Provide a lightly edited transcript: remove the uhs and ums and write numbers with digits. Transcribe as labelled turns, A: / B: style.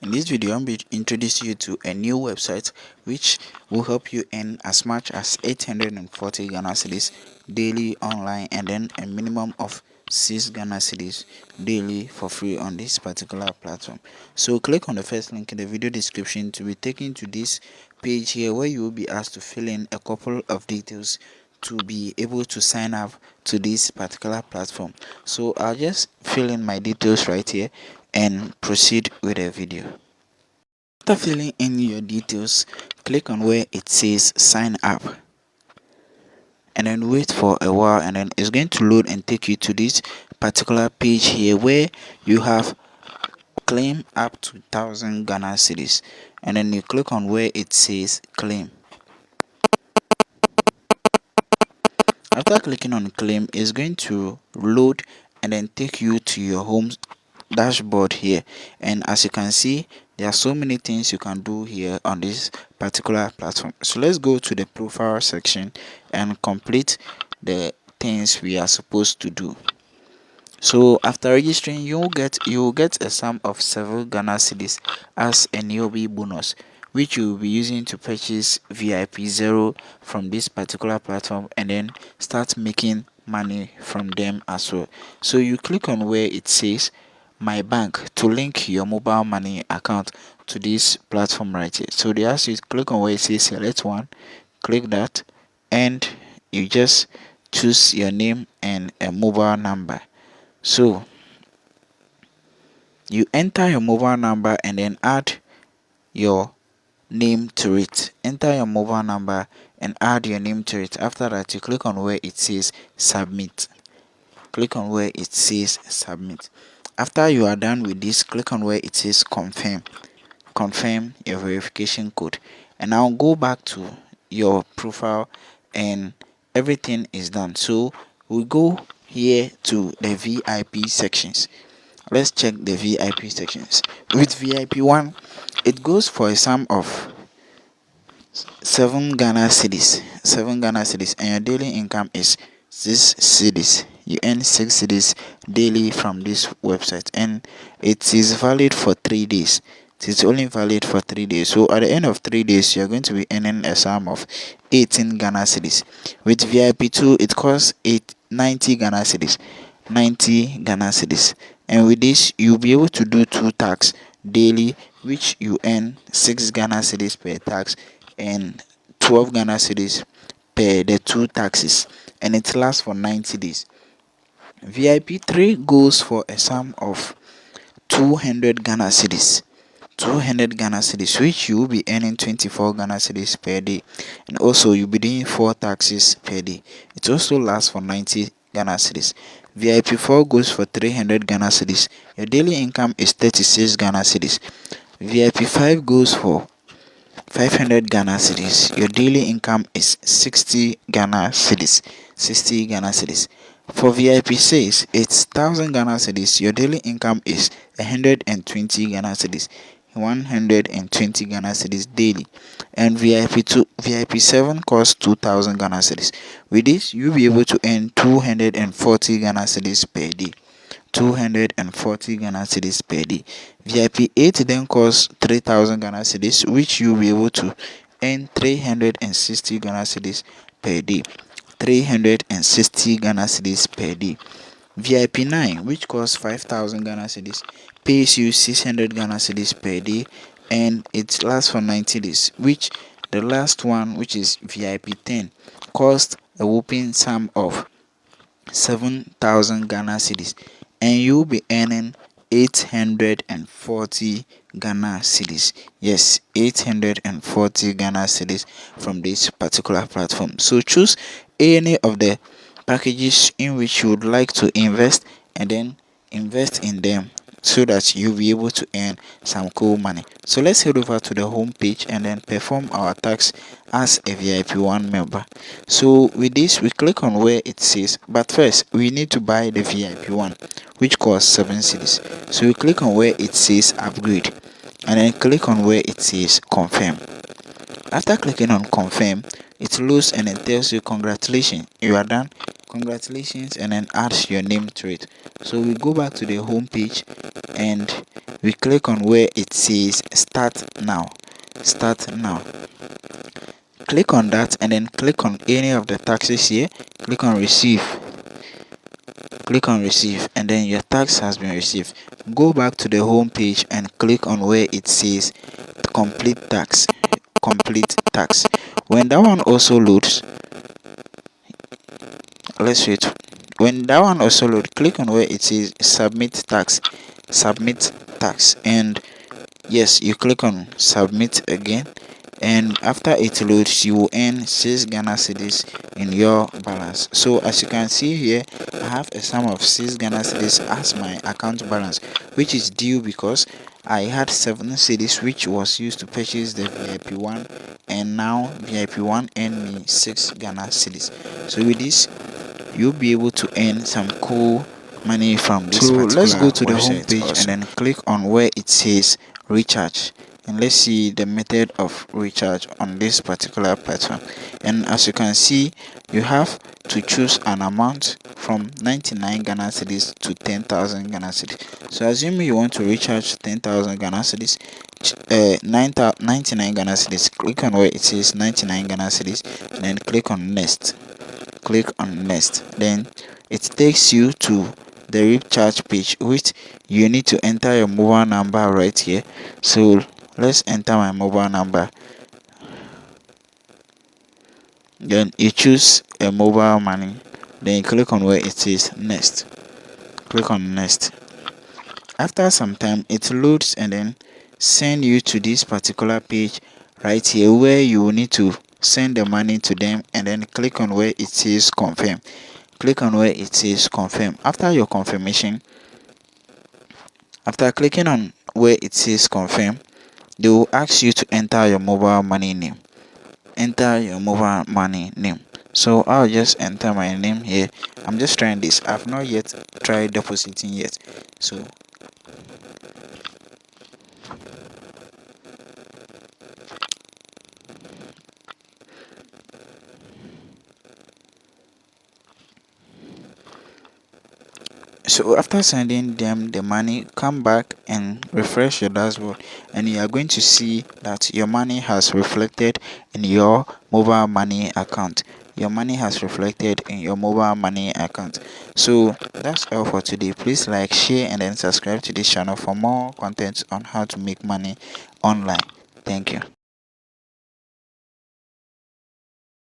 A: In this video, I'm going to introduce you to a new website which will help you earn as much as 840 Ghana cedis daily online, and then a minimum of 6 Ghana cedis daily for free on this particular platform. So click on the first link in the video description to be taken to this page here, where you will be asked to fill in a couple of details to be able to sign up to this particular platform. So I'll just fill in my details right here and proceed with the video. After filling in your details, click on where it says sign up and then wait for a while, and then it's going to load and take you to this particular page here where you have claim up to 1000 Ghana cedis, and then you click on where it says claim. After clicking on claim, it's going to load and then take you to your home dashboard here, and as you can see, there are so many things you can do here on this particular platform. So let's go to the profile section and complete the things we are supposed to do. So after registering, you will get a sum of 7 Ghana cedis as a newbie bonus, which you will be using to purchase VIP 0 from this particular platform and then start making money from them as well. So you click on where it says my bank to link your mobile money account to this platform right here. So they ask you to click on where it says select one, click that, and you just choose your name and a mobile number. So you enter your mobile number and then add your name to it. Enter your mobile number and add your name to it. After that, you click on where it says submit. Click on where it says submit. After you are done with this, click on where it says confirm. Confirm your verification code, and now go back to your profile and everything is done. So we go here to the VIP sections. Let's check the VIP sections. With VIP 1, it goes for a sum of 7 Ghana cedis. 7 Ghana cedis, and your daily income is 6 cedis. You earn 6 cedis daily from this website, and it is valid for 3 days. It is only valid for 3 days. So at the end of 3 days, you're going to be earning a sum of 18 Ghana cedis. With VIP 2, it costs 90 Ghana cedis. 90 Ghana cedis. And with this, you'll be able to do 2 tasks daily, which you earn 6 Ghana cedis per tax and 12 Ghana cedis per the 2 taxes, and it lasts for 90 days. VIP 3 goes for a sum of 200 Ghana cedis. 200 Ghana cedis, which you will be earning 24 Ghana cedis per day, and also you'll be doing 4 taxes per day. It also lasts for 90 Ghana cedis. VIP 4 goes for 300 Ghana cedis. Your daily income is 36 Ghana cedis. VIP 5 goes for 500 Ghana cedis. Your daily income is 60 Ghana cedis. 60 Ghana cedis. For VIP 6, it's 1000 Ghana cedis. Your daily income is 120 Ghana cedis. 120 Ghana cedis daily. And VIP 7 costs 2000 Ghana cedis. With this, you'll be able to earn 240 Ghana cedis per day. 240 Ghana cedis per day. VIP 8 then costs 3000 Ghana cedis, which you'll be able to earn 360 Ghana cedis per day. 360 Ghana cedis per day. VIP 9, which costs 5000 Ghana cedis, pays you 600 Ghana cedis per day, and it lasts for 90 days, which the last one, which is VIP 10, costs a whopping sum of 7000 Ghana cedis, and you'll be earning 840 Ghana cedis. Yes, 840 Ghana cedis from this particular platform. So choose any of the packages in which you would like to invest, and then invest in them so that you'll be able to earn some cool money. So let's head over to the home page and then perform our tax as a VIP 1 member. So with this, we click on where it says, but first we need to buy the VIP 1, which costs 7 cedis. So we click on where it says upgrade and then click on where it says confirm. After clicking on confirm, it loads and it tells you congratulations, you are done. Congratulations, and then adds your name to it. So we go back to the home page and we click on where it says start now. Click on that and then click on any of the taxes here. Click on receive, and then your tax has been received. Go back to the home page and click on where it says complete tax. When that one also loads, let's wait. When that one also loads, click on where it says submit tax, and yes, you click on submit again, and after it loads you will earn 6 Ghana cedis in your balance. So as you can see here, I have a sum of 6 Ghana cedis as my account balance, which is due because I had 7 cedis which was used to purchase the VIP1, and now VIP1 earned me 6 Ghana cedis. So with this, you'll be able to earn some cool money from this particular website. Let's go to the home page and then click on where it says recharge, and let's see the method of recharge on this particular platform. And as you can see, you have to choose an amount from 99 Ghana cedis to 10,000 Ghana cedis. So assuming you want to recharge 10,000 Ghana cedis, 99 Ghana cedis, click on where it says 99 Ghana cedis and then click on next. Then it takes you to the recharge page, which you need to enter your mobile number right here. So let's enter my mobile number. Then you choose a mobile money, then you click on where it says next. Click on next. After some time it loads and then send you to this particular page right here, where you will need to send the money to them, and then click on where it says confirm. After your confirmation, after clicking on where it says confirm, they will ask you to enter your mobile money name. So I'll just enter my name here. I'm just trying this. I've not yet tried depositing yet. So after sending them the money, come back and refresh your dashboard, and you are going to see that your money has reflected in your mobile money account. So that's all for today. Please like, share, and then subscribe to this channel for more content on how to make money online. Thank you.